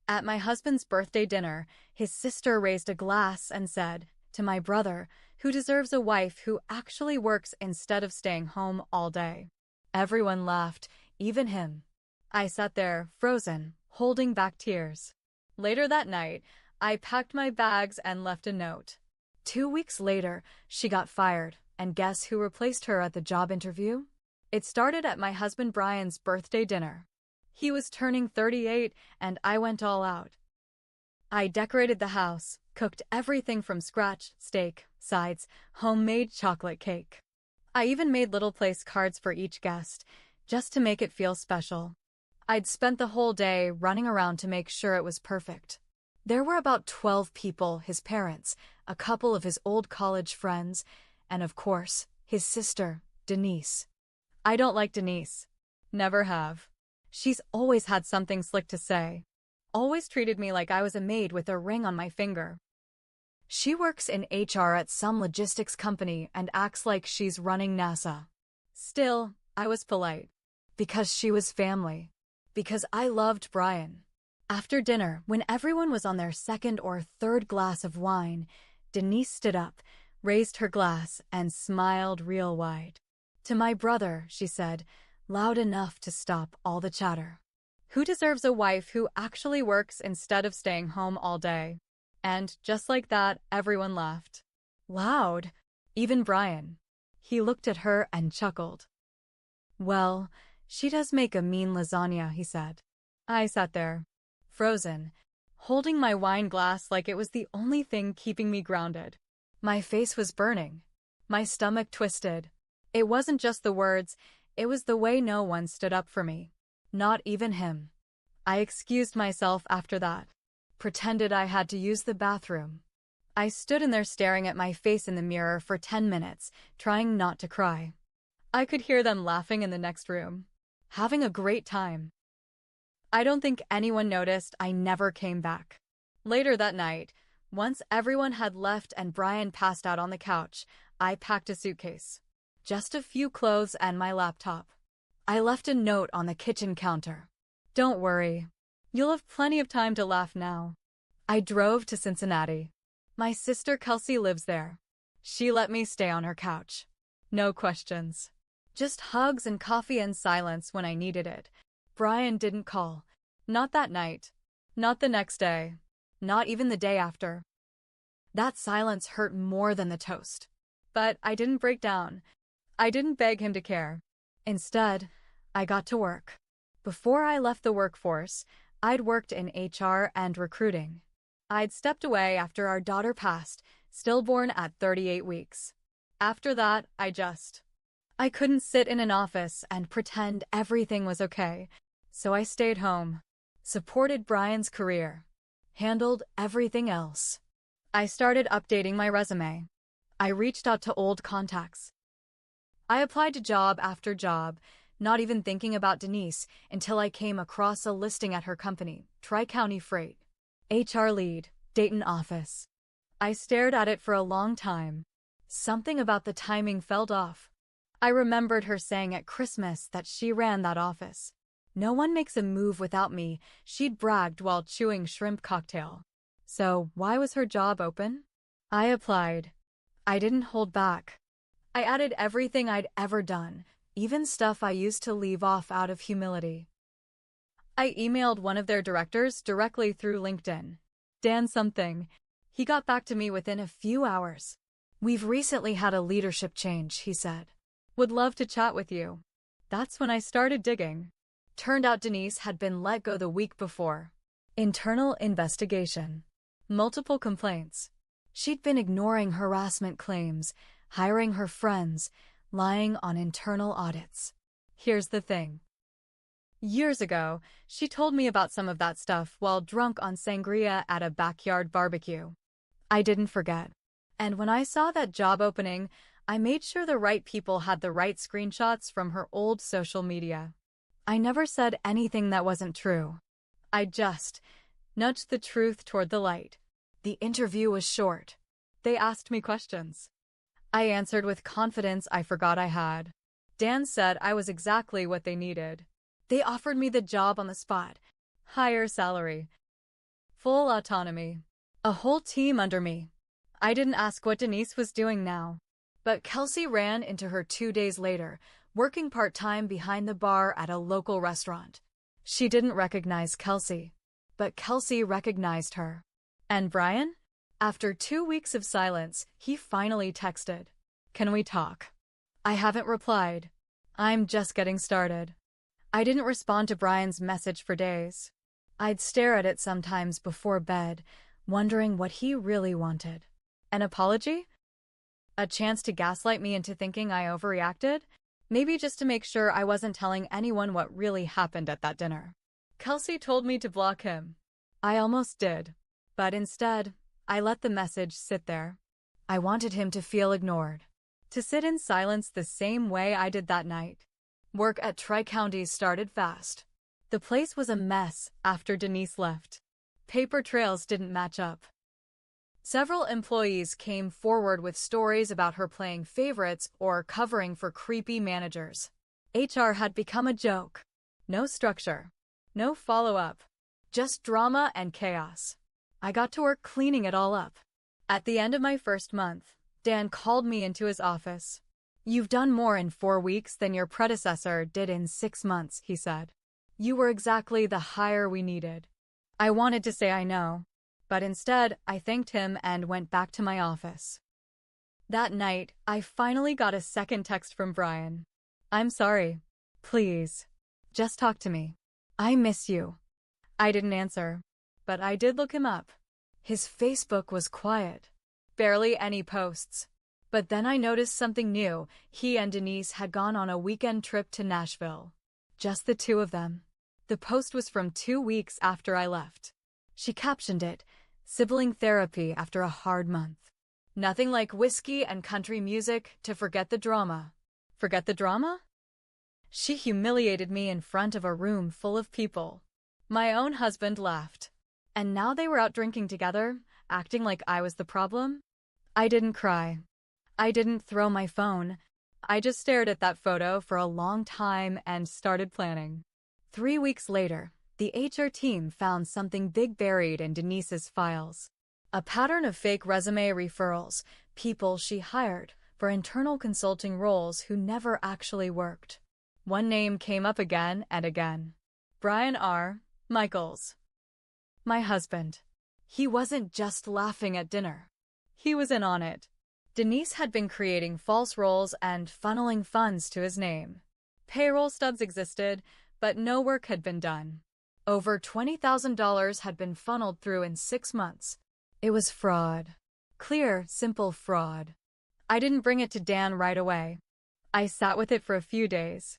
At my husband's birthday dinner, his sister raised a glass and said, "To my brother, who deserves a wife who actually works instead of staying home all day." Everyone laughed, even him. I sat there, frozen, holding back tears. Later that night, I packed my bags and left a note. 2 weeks later, she got fired, and guess who replaced her at the job interview? It started at my husband Brian's birthday dinner. He was turning 38, and I went all out. I decorated the house, cooked everything from scratch, steak, sides, homemade chocolate cake. I even made little place cards for each guest, just to make it feel special. I'd spent the whole day running around to make sure it was perfect. There were about 12 people, his parents, a couple of his old college friends, and of course, his sister, Denise. I don't like Denise. Never have. She's always had something slick to say. Always treated me like I was a maid with a ring on my finger. She works in HR at some logistics company and acts like she's running NASA. Still, I was polite. Because she was family. Because I loved Brian. After dinner, when everyone was on their second or third glass of wine, Denise stood up, raised her glass, and smiled real wide. "To my brother," she said, loud enough to stop all the chatter. "Who deserves a wife who actually works instead of staying home all day?" And just like that, everyone laughed. Loud. Even Brian. He looked at her and chuckled. "Well, she does make a mean lasagna," he said. I sat there, frozen, holding my wine glass like it was the only thing keeping me grounded. My face was burning. My stomach twisted. It wasn't just the words, it was the way no one stood up for me. Not even him. I excused myself after that. Pretended I had to use the bathroom. I stood in there staring at my face in the mirror for 10 minutes, trying not to cry. I could hear them laughing in the next room. Having a great time. I don't think anyone noticed I never came back. Later that night, once everyone had left and Brian passed out on the couch, I packed a suitcase. Just a few clothes and my laptop. I left a note on the kitchen counter. "Don't worry. You'll have plenty of time to laugh now." I drove to Cincinnati. My sister Kelsey lives there. She let me stay on her couch. No questions. Just hugs and coffee and silence when I needed it. Brian didn't call. Not that night. Not the next day. Not even the day after. That silence hurt more than the toast. But I didn't break down. I didn't beg him to care. Instead, I got to work. Before I left the workforce, I'd worked in HR and recruiting. I'd stepped away after our daughter passed, stillborn at 38 weeks. After that, I couldn't sit in an office and pretend everything was okay, so I stayed home, supported Brian's career, handled everything else. I started updating my resume. I reached out to old contacts. I applied to job after job, not even thinking about Denise until I came across a listing at her company, Tri-County Freight. HR lead, Dayton office. I stared at it for a long time. Something about the timing felt off. I remembered her saying at Christmas that she ran that office. "No one makes a move without me," she'd bragged while chewing shrimp cocktail. So why was her job open? I applied. I didn't hold back. I added everything I'd ever done, even stuff I used to leave off out of humility. I emailed one of their directors directly through LinkedIn. Dan something. He got back to me within a few hours. "We've recently had a leadership change," he said. "Would love to chat with you." That's when I started digging. Turned out Denise had been let go the week before. Internal investigation. Multiple complaints. She'd been ignoring harassment claims, hiring her friends, lying on internal audits. Here's the thing. Years ago, she told me about some of that stuff while drunk on sangria at a backyard barbecue. I didn't forget. And when I saw that job opening, I made sure the right people had the right screenshots from her old social media. I never said anything that wasn't true. I just nudged the truth toward the light. The interview was short. They asked me questions. I answered with confidence I forgot I had. Dan said I was exactly what they needed. They offered me the job on the spot. Higher salary. Full autonomy. A whole team under me. I didn't ask what Denise was doing now. But Kelsey ran into her 2 days later, working part-time behind the bar at a local restaurant. She didn't recognize Kelsey, but Kelsey recognized her. And Brian? After 2 weeks of silence, he finally texted, "Can we talk?" I haven't replied. I'm just getting started. I didn't respond to Brian's message for days. I'd stare at it sometimes before bed, wondering what he really wanted. An apology? A chance to gaslight me into thinking I overreacted? Maybe just to make sure I wasn't telling anyone what really happened at that dinner. Kelsey told me to block him. I almost did. But instead, I let the message sit there. I wanted him to feel ignored. To sit in silence the same way I did that night. Work at Tri-Counties started fast. The place was a mess after Denise left. Paper trails didn't match up. Several employees came forward with stories about her playing favorites or covering for creepy managers. HR had become a joke. No structure. No follow-up. Just drama and chaos. I got to work cleaning it all up. At the end of my first month, Dan called me into his office. "You've done more in 4 weeks than your predecessor did in 6 months," he said. "You were exactly the hire we needed." I wanted to say I know. But instead, I thanked him and went back to my office. That night, I finally got a second text from Brian. "I'm sorry. Please. Just talk to me. I miss you." I didn't answer, but I did look him up. His Facebook was quiet. Barely any posts. But then I noticed something new. He and Denise had gone on a weekend trip to Nashville. Just the two of them. The post was from 2 weeks after I left. She captioned it, "Sibling therapy after a hard month." Nothing like whiskey and country music to forget the drama. Forget the drama? She humiliated me in front of a room full of people. My own husband laughed. And now they were out drinking together, acting like I was the problem. I didn't cry. I didn't throw my phone. I just stared at that photo for a long time and started planning. 3 weeks later, the HR team found something big buried in Denise's files. A pattern of fake resume referrals, people she hired for internal consulting roles who never actually worked. One name came up again and again. Brian R. Michaels. My husband. He wasn't just laughing at dinner. He was in on it. Denise had been creating false roles and funneling funds to his name. Payroll stubs existed, but no work had been done. Over $20,000 had been funneled through in 6 months. It was fraud. Clear, simple fraud. I didn't bring it to Dan right away. I sat with it for a few days.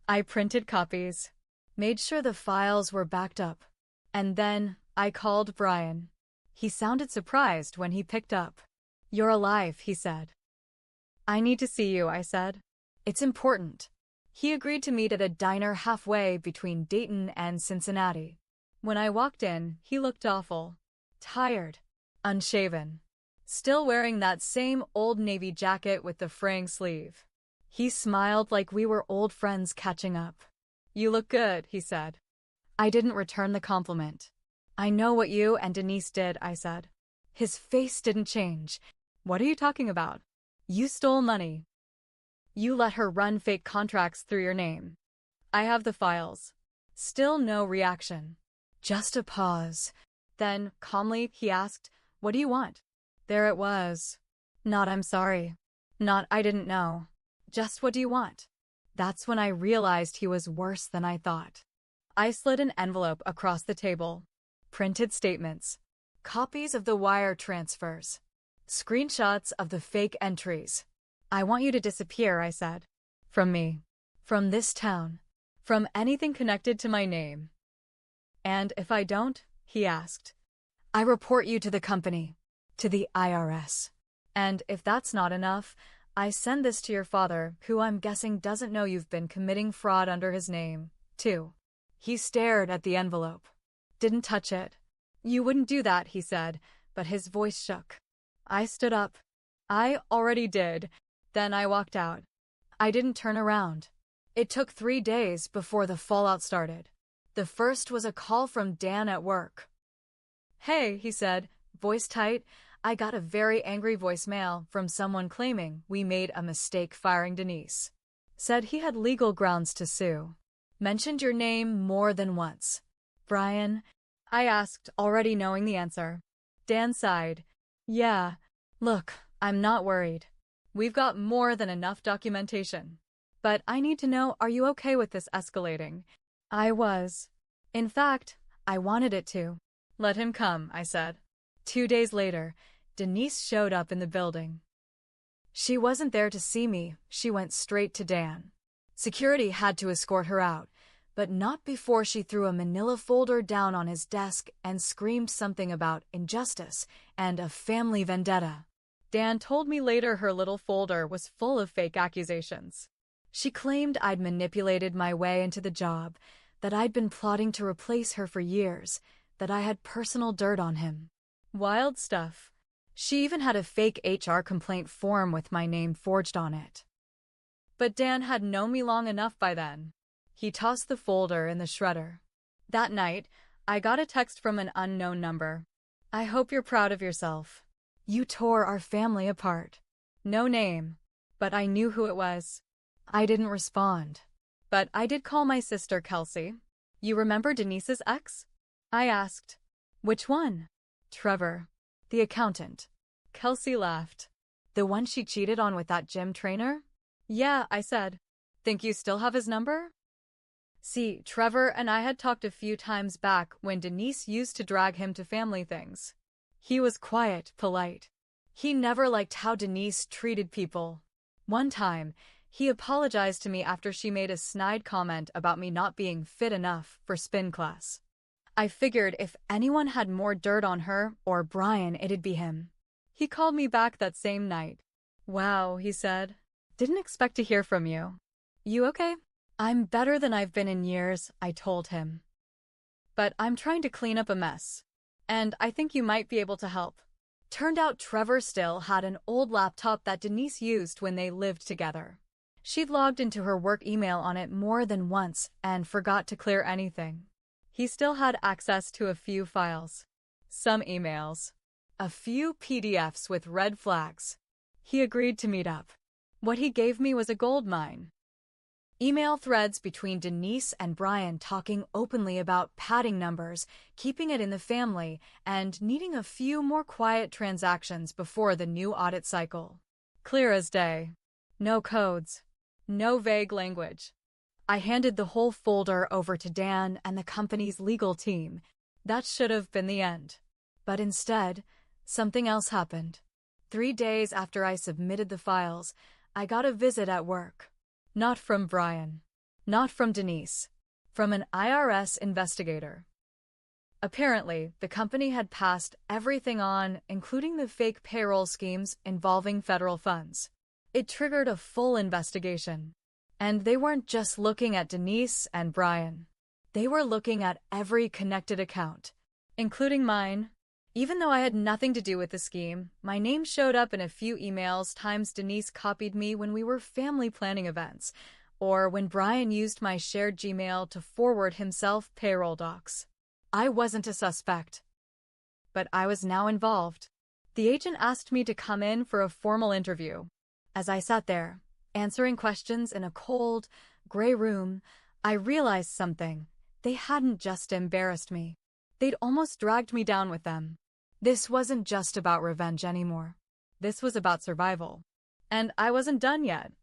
I printed copies, made sure the files were backed up, and then I called Brian. He sounded surprised when he picked up. "You're alive," he said. "I need to see you," I said. "It's important." He agreed to meet at a diner halfway between Dayton and Cincinnati. When I walked in, he looked awful. Tired. Unshaven. Still wearing that same old navy jacket with the fraying sleeve. He smiled like we were old friends catching up. "You look good," he said. I didn't return the compliment. "I know what you and Denise did," I said. His face didn't change. "What are you talking about?" "You stole money. You let her run fake contracts through your name." "I have the files." Still no reaction. Just a pause. Then, calmly, he asked, "What do you want?" There it was. Not "I'm sorry." Not "I didn't know." Just "What do you want?" That's when I realized he was worse than I thought. I slid an envelope across the table. Printed statements. Copies of the wire transfers. Screenshots of the fake entries. "I want you to disappear," I said. "From me. From this town. From anything connected to my name." "And if I don't?" he asked. "I report you to the company. To the IRS. And if that's not enough, I send this to your father, who I'm guessing doesn't know you've been committing fraud under his name, too." He stared at the envelope. Didn't touch it. "You wouldn't do that," he said, but his voice shook. I stood up. I already did. Then I walked out. I didn't turn around. It took 3 days before the fallout started. The first was a call from Dan at work. Hey, he said, voice tight. I got a very angry voicemail from someone claiming we made a mistake firing Denise. Said he had legal grounds to sue. Mentioned your name more than once. Brian? I asked, already knowing the answer. Dan sighed. Yeah. Look, I'm not worried. We've got more than enough documentation. But I need to know, are you okay with this escalating? I was. In fact, I wanted it to. Let him come, I said. 2 days later, Denise showed up in the building. She wasn't there to see me, she went straight to Dan. Security had to escort her out, but not before she threw a manila folder down on his desk and screamed something about injustice and a family vendetta. Dan told me later her little folder was full of fake accusations. She claimed I'd manipulated my way into the job, that I'd been plotting to replace her for years, that I had personal dirt on him. Wild stuff. She even had a fake HR complaint form with my name forged on it. But Dan had known me long enough by then. He tossed the folder in the shredder. That night, I got a text from an unknown number. I hope you're proud of yourself. You tore our family apart. No name, but I knew who it was. I didn't respond. But I did call my sister, Kelsey. You remember Denise's ex? I asked. Which one? Trevor, the accountant. Kelsey laughed. The one she cheated on with that gym trainer? Yeah, I said. Think you still have his number? See, Trevor and I had talked a few times back when Denise used to drag him to family things. He was quiet, polite. He never liked how Denise treated people. One time, he apologized to me after she made a snide comment about me not being fit enough for spin class. I figured if anyone had more dirt on her or Brian, it'd be him. He called me back that same night. Wow, he said. Didn't expect to hear from you. You okay? I'm better than I've been in years, I told him. But I'm trying to clean up a mess. And I think you might be able to help. Turned out Trevor still had an old laptop that Denise used when they lived together. She'd logged into her work email on it more than once and forgot to clear anything. He still had access to a few files. Some emails. A few PDFs with red flags. He agreed to meet up. What he gave me was a gold mine. Email threads between Denise and Brian talking openly about padding numbers, keeping it in the family, and needing a few more quiet transactions before the new audit cycle. Clear as day. No codes. No vague language. I handed the whole folder over to Dan and the company's legal team. That should have been the end. But instead, something else happened. 3 days after I submitted the files, I got a visit at work. Not from Brian. Not from Denise. From an IRS investigator. Apparently, the company had passed everything on, including the fake payroll schemes involving federal funds. It triggered a full investigation. And they weren't just looking at Denise and Brian. They were looking at every connected account, including mine. Even though I had nothing to do with the scheme, my name showed up in a few emails times Denise copied me when we were family planning events, or when Brian used my shared Gmail to forward himself payroll docs. I wasn't a suspect. But I was now involved. The agent asked me to come in for a formal interview. As I sat there, answering questions in a cold, gray room, I realized something. They hadn't just embarrassed me. They'd almost dragged me down with them. This wasn't just about revenge anymore. This was about survival. And I wasn't done yet.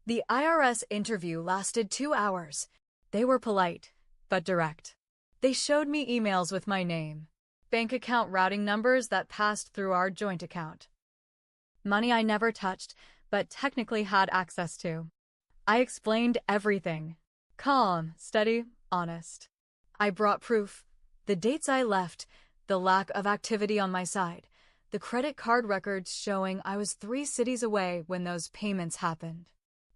The IRS interview lasted 2 hours. They were polite, but direct. They showed me emails with my name, bank account routing numbers that passed through our joint account. Money I never touched, but technically had access to. I explained everything. Calm, steady, honest. I brought proof. The dates I left, the lack of activity on my side, the credit card records showing I was 3 cities away when those payments happened.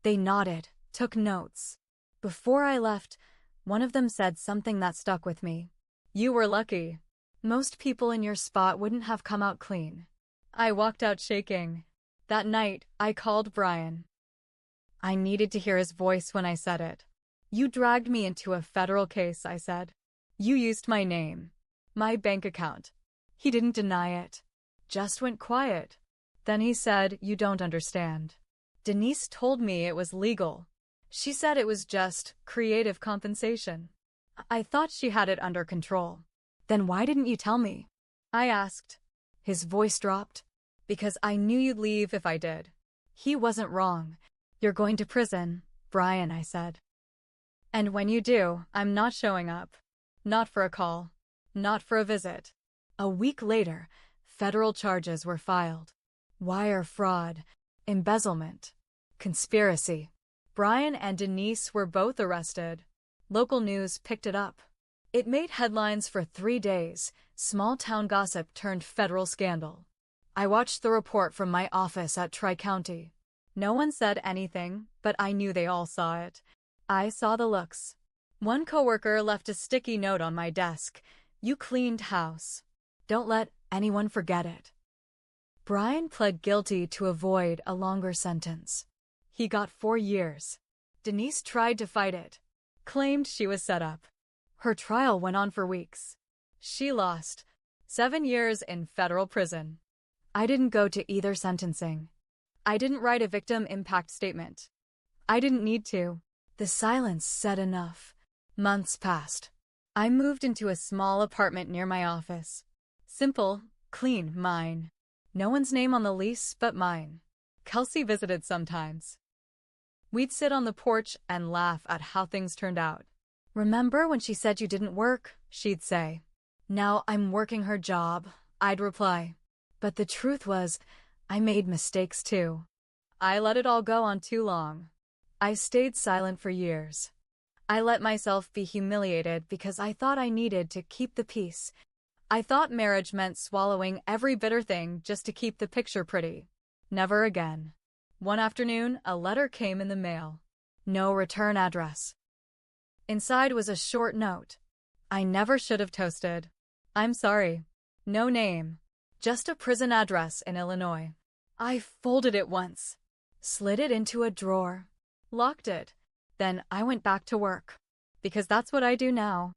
They nodded, took notes. Before I left, one of them said something that stuck with me. You were lucky. Most people in your spot wouldn't have come out clean. I walked out shaking. That night, I called Brian. I needed to hear his voice when I said it. You dragged me into a federal case, I said. You used my name. My bank account. He didn't deny it, just went quiet. Then he said, "You don't understand. Denise told me it was legal. She said it was just creative compensation. I thought she had it under control." "Then why didn't you tell me?" I asked. His voice dropped. "Because I knew you'd leave if I did." He wasn't wrong. "You're going to prison, Brian," I said. "And when you do, I'm not showing up. Not for a call. Not for a visit." A week later, federal charges were filed. Wire fraud, embezzlement, conspiracy. Brian and Denise were both arrested. Local news picked it up. It made headlines for 3 days. Small-town gossip turned federal scandal. I watched the report from my office at Tri-County. No one said anything, but I knew they all saw it. I saw the looks. One coworker left a sticky note on my desk. "You cleaned house. Don't let anyone forget it." Brian pled guilty to avoid a longer sentence. He got 4 years. Denise tried to fight it, claimed she was set up. Her trial went on for weeks. She lost 7 years in federal prison. I didn't go to either sentencing. I didn't write a victim impact statement. I didn't need to. The silence said enough. Months passed. I moved into a small apartment near my office. Simple, clean, mine. No one's name on the lease but mine. Kelsey visited sometimes. We'd sit on the porch and laugh at how things turned out. "Remember when she said you didn't work?" she'd say. "Now I'm working her job," I'd reply. But the truth was, I made mistakes too. I let it all go on too long. I stayed silent for years. I let myself be humiliated because I thought I needed to keep the peace. I thought marriage meant swallowing every bitter thing just to keep the picture pretty. Never again. One afternoon, a letter came in the mail. No return address. Inside was a short note. "I never should have toasted. I'm sorry." No name. Just a prison address in Illinois. I folded it once, slid it into a drawer, locked it. Then I went back to work. Because that's what I do now.